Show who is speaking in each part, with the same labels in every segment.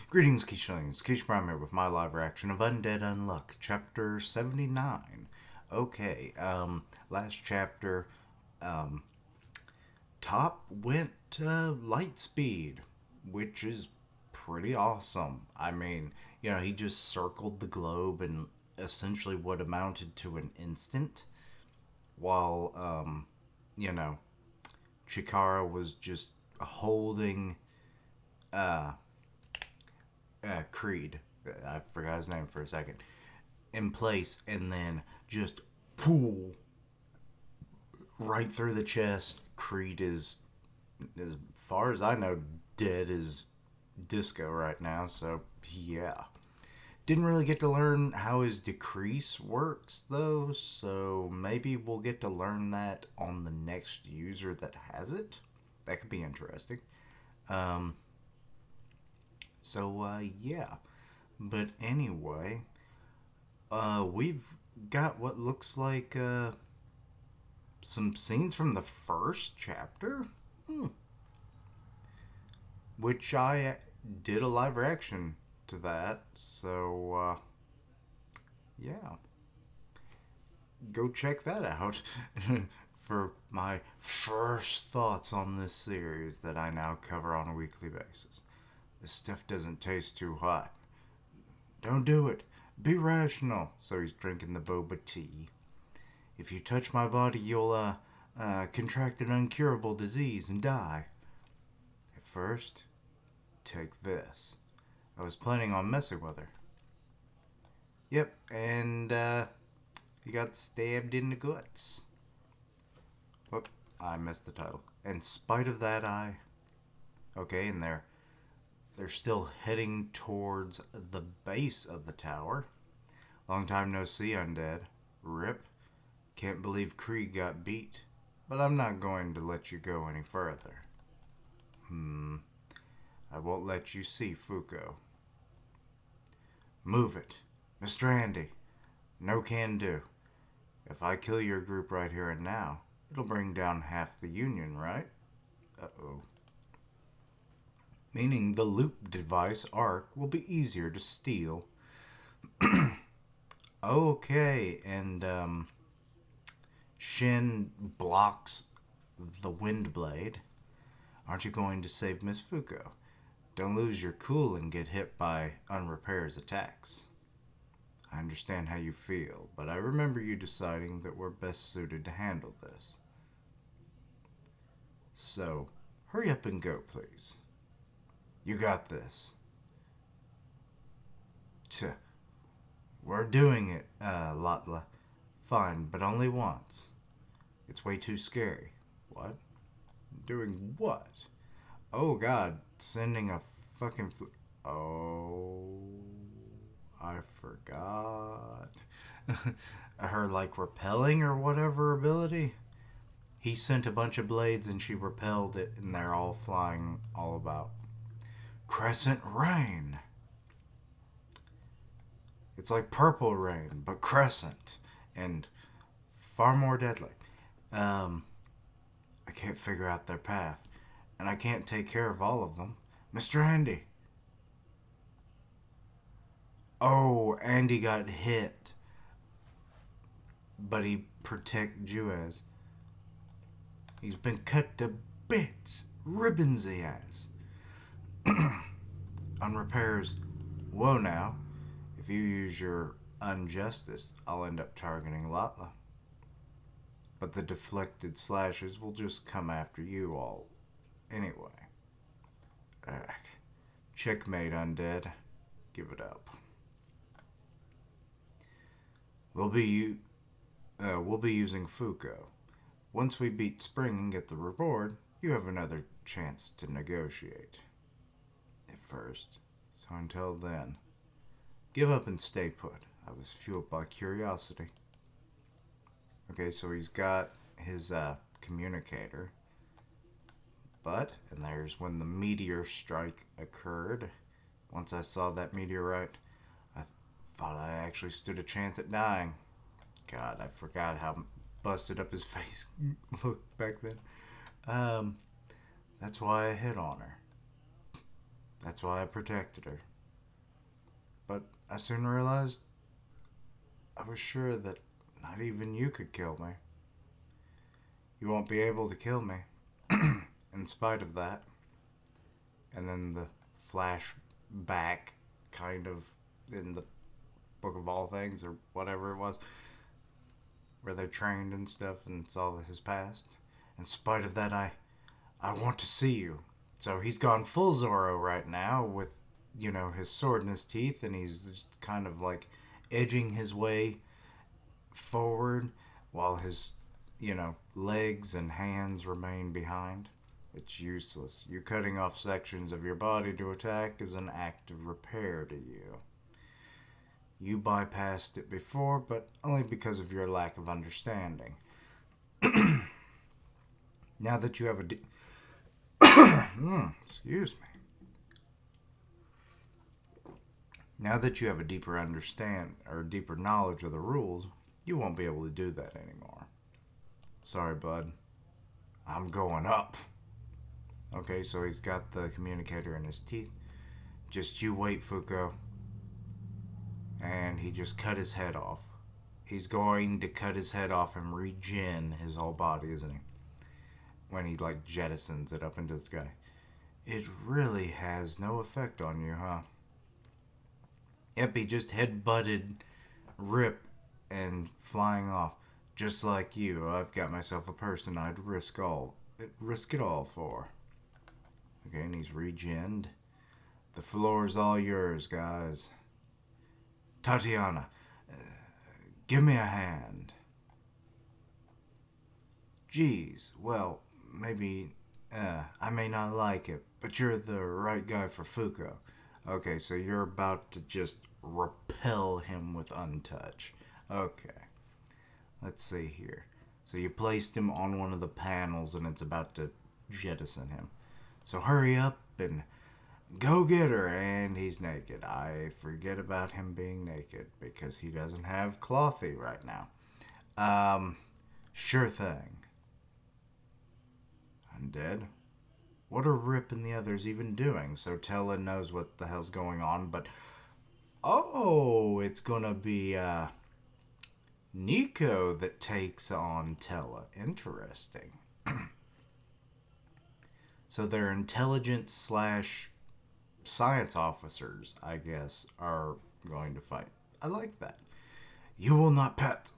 Speaker 1: Greetings, Keishlings. Keish Prime here with my live reaction of Undead Unluck, Chapter 79. Okay, last chapter, um, Top went light speed, which is pretty awesome. I mean, he just circled the globe in essentially what amounted to an instant, while, you know, Chikara was just holding, uh, Creed. I forgot his name for a second. In place, and then just pull right through the chest. Creed is, as far as I know, dead as disco right now. So yeah, didn't really get to learn how his decrease works though. So maybe we'll get to learn that on the next user that has it. That could be interesting. Um, yeah. But anyway, we've got what looks like some scenes from the first chapter, which I did a live reaction to that. So, yeah, go check that out for my first thoughts on this series that I now cover on a weekly basis. This stuff doesn't taste too hot. Don't do it. Be rational. So he's drinking the boba tea. If you touch my body, you'll, contract an incurable disease and die. At first, take this. I was planning on messing with her. Yep, and, he got stabbed in the guts. Whoop, I missed the title. In spite of that, Okay, and they're still heading towards the base of the tower. Long time no see, Undead. Rip. Can't believe Krieg got beat. But I'm not going to let you go any further. I won't let you see Fuuko. Move it. Mr. Andy. No can do. If I kill your group right here and now, it'll bring down half the Union, right? Uh-oh. Meaning the loop device arc will be easier to steal. Okay, and Shin blocks the wind blade. Aren't you going to save Miss Fuuko? Don't lose your cool and get hit by Unrepair's attacks. I understand how you feel, but I remember you deciding that we're best suited to handle this. So, hurry up and go, please. You got this. We're doing it, Latla. Fine, but only once. It's way too scary. What? Doing what? Oh god, sending a fucking oh, I forgot. Her, like, repelling or whatever ability? He sent a bunch of blades and she repelled it, and they're all flying all about. Crescent rain. It's like purple rain, but crescent, and far more deadly. I can't figure out their path, and I can't take care of all of them. Mr. Andy. Oh, Andy got hit, but he protected Juez. He's been cut to bits, ribbons he has. Unrepairs. Whoa now. If you use your unjustice, I'll end up targeting Latla. But the deflected slashes will just come after you all anyway. Ugh. Checkmate, Undead. Give it up. We'll be using Fuuko. Once we beat Spring and get the reward, you have another chance to negotiate. At first. So until then, give up and stay put. I was fueled by curiosity. Okay, so he's got his communicator. But, and there's when the meteor strike occurred. Once I saw that meteorite, I thought I actually stood a chance at dying. God, I forgot how busted up his face looked back then. That's why I hit on her. That's why I protected her. but I soon realized I was sure that not even you could kill me. You won't be able to kill me, in spite of that. And then the flashback, kind of, in the Book of All Things, or whatever it was, where they trained and stuff, and it's all his past. In spite of that, I want to see you. So he's gone full Zorro right now with, his sword in his teeth, and he's just kind of like edging his way forward while his, legs and hands remain behind. It's useless. You cutting off sections of your body to attack is an act of repair to you. You bypassed it before, but only because of your lack of understanding. Now that you have excuse me. Now that you have a deeper deeper knowledge of the rules, you won't be able to do that anymore. Sorry, bud. I'm going up. Okay, so he's got the communicator in his teeth. Just you wait, Fuuko. And he just cut his head off. He's going to cut his head off and regen his whole body, isn't he? When he, jettisons it up into the sky. It really has no effect on you, huh? Yep, he just head-butted Rip and flying off. Just like you, I've got myself a person I'd risk it all for. Okay, and he's regened. The floor's all yours, guys. Tatiana, give me a hand. Geez, well, maybe I may not like it, but you're the right guy for Fuuko. Okay, so you're about to just repel him with Untouch. Okay, let's see here. So you placed him on one of the panels and it's about to jettison him. So hurry up and go get her. And he's naked. I forget about him being naked because he doesn't have Clothy right now. Sure thing. Undead? What are Rip and the others even doing? So Tella knows what the hell's going on, but oh, it's gonna be Nico that takes on Tella. Interesting. So they're intelligence / science officers, I guess, are going to fight. I like that. You will not pet.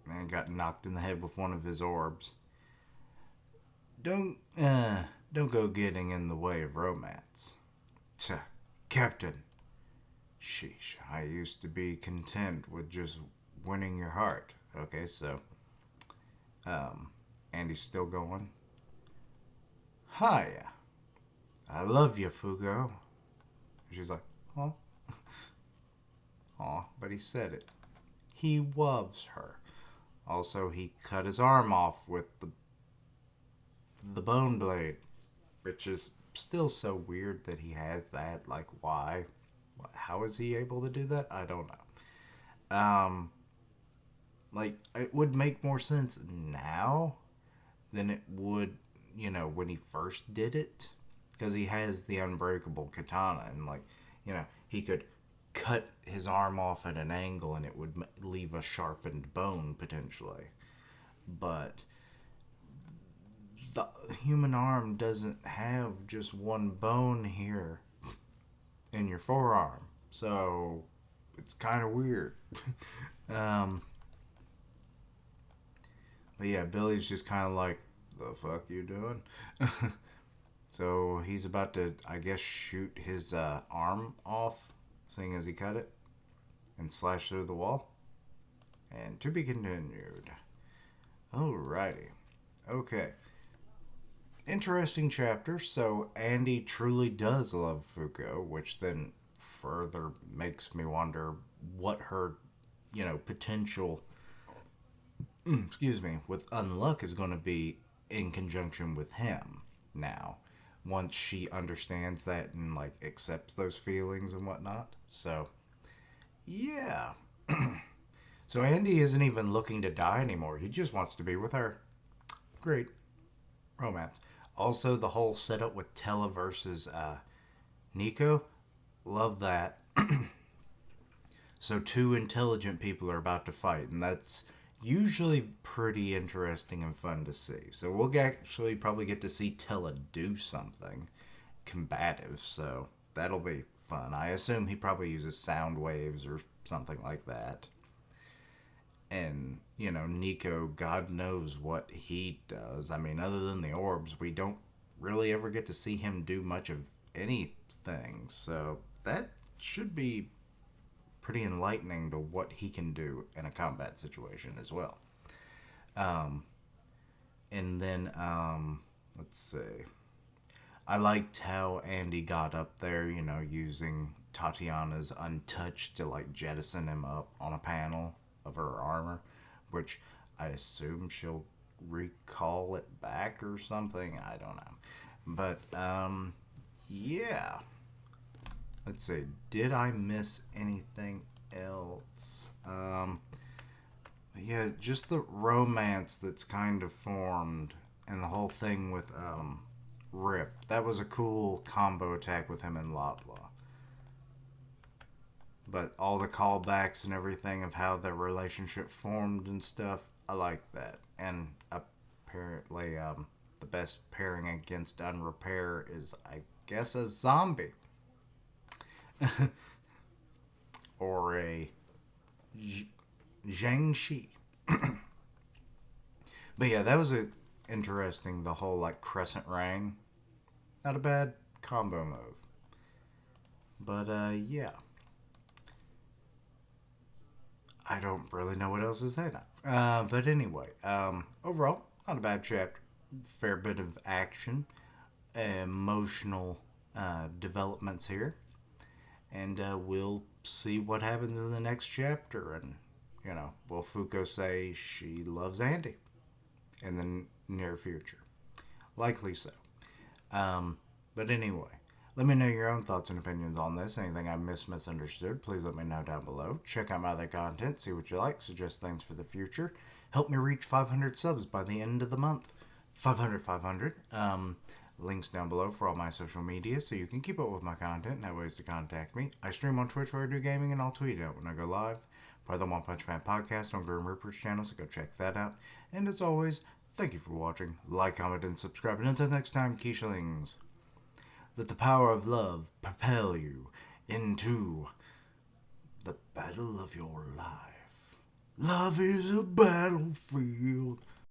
Speaker 1: Man got knocked in the head with one of his orbs. Don't go getting in the way of romance. Captain. Sheesh, I used to be content with just winning your heart. Okay, so, Andy's still going. Hiya. I love you, Fuuko. She's like, huh? Aw, but he said it. He loves her. Also, he cut his arm off with the bone blade, which is still so weird that he has that. Like, why? How is he able to do that? I don't know. It would make more sense now than it would, when he first did it. Because he has the unbreakable katana, and, he could cut his arm off at an angle and it would leave a sharpened bone, potentially. But the human arm doesn't have just one bone here in your forearm. So it's kind of weird. But yeah, Billy's just kind of like, the fuck you doing? So he's about to, I guess, shoot his arm off, seeing as he cut it, and slash through the wall. And to be continued. Alrighty. Okay. Interesting chapter. So Andy truly does love Fuuko, which then further makes me wonder what her, potential, with Unluck is going to be in conjunction with him now. Once she understands that and, accepts those feelings and whatnot. So, yeah. So Andy isn't even looking to die anymore. He just wants to be with her. Great. Romance. Also, the whole setup with Tella versus Nico. Love that. So two intelligent people are about to fight, and that's usually pretty interesting and fun to see. So we'll actually probably get to see Tella do something combative, so that'll be fun. I assume he probably uses sound waves or something like that. And, Nico, God knows what he does. I mean, other than the orbs, we don't really ever get to see him do much of anything. So that should be pretty enlightening to what he can do in a combat situation as well. Um, and then, let's see. I liked how Andy got up there, using Tatiana's untouched to like jettison him up on a panel of her armor, which I assume she'll recall it back or something. I don't know. But yeah. Let's see. Did I miss anything else? Yeah, just the romance that's kind of formed and the whole thing with Rip. That was a cool combo attack with him and Loblaw. But all the callbacks and everything of how their relationship formed and stuff, I like that. And apparently, the best pairing against Unrepair is, I guess, a zombie. Or a Zhang Shi. But yeah, that was interesting. The whole like crescent rain, not a bad combo move. But yeah, I don't really know what else to say now. But anyway, overall, not a bad chapter. Fair bit of action, emotional developments here, and we'll see what happens in the next chapter. And will Fuuko say she loves Andy in the near future? Likely so. But anyway, let me know your own thoughts and opinions on this. Anything I misunderstood, please let me know down below. Check out my other content, see what you like, suggest things for the future. Help me reach 500 subs by the end of the month. 500. Links down below for all my social media so you can keep up with my content and have ways to contact me. I stream on Twitch where I do gaming, and I'll tweet out when I go live. By the One Punch Man podcast on Grim Reaper's channel, so go check that out. And as always, thank you for watching. Like, comment, and subscribe. And until next time, Keishalings, let the power of love propel you into the battle of your life. Love is a battlefield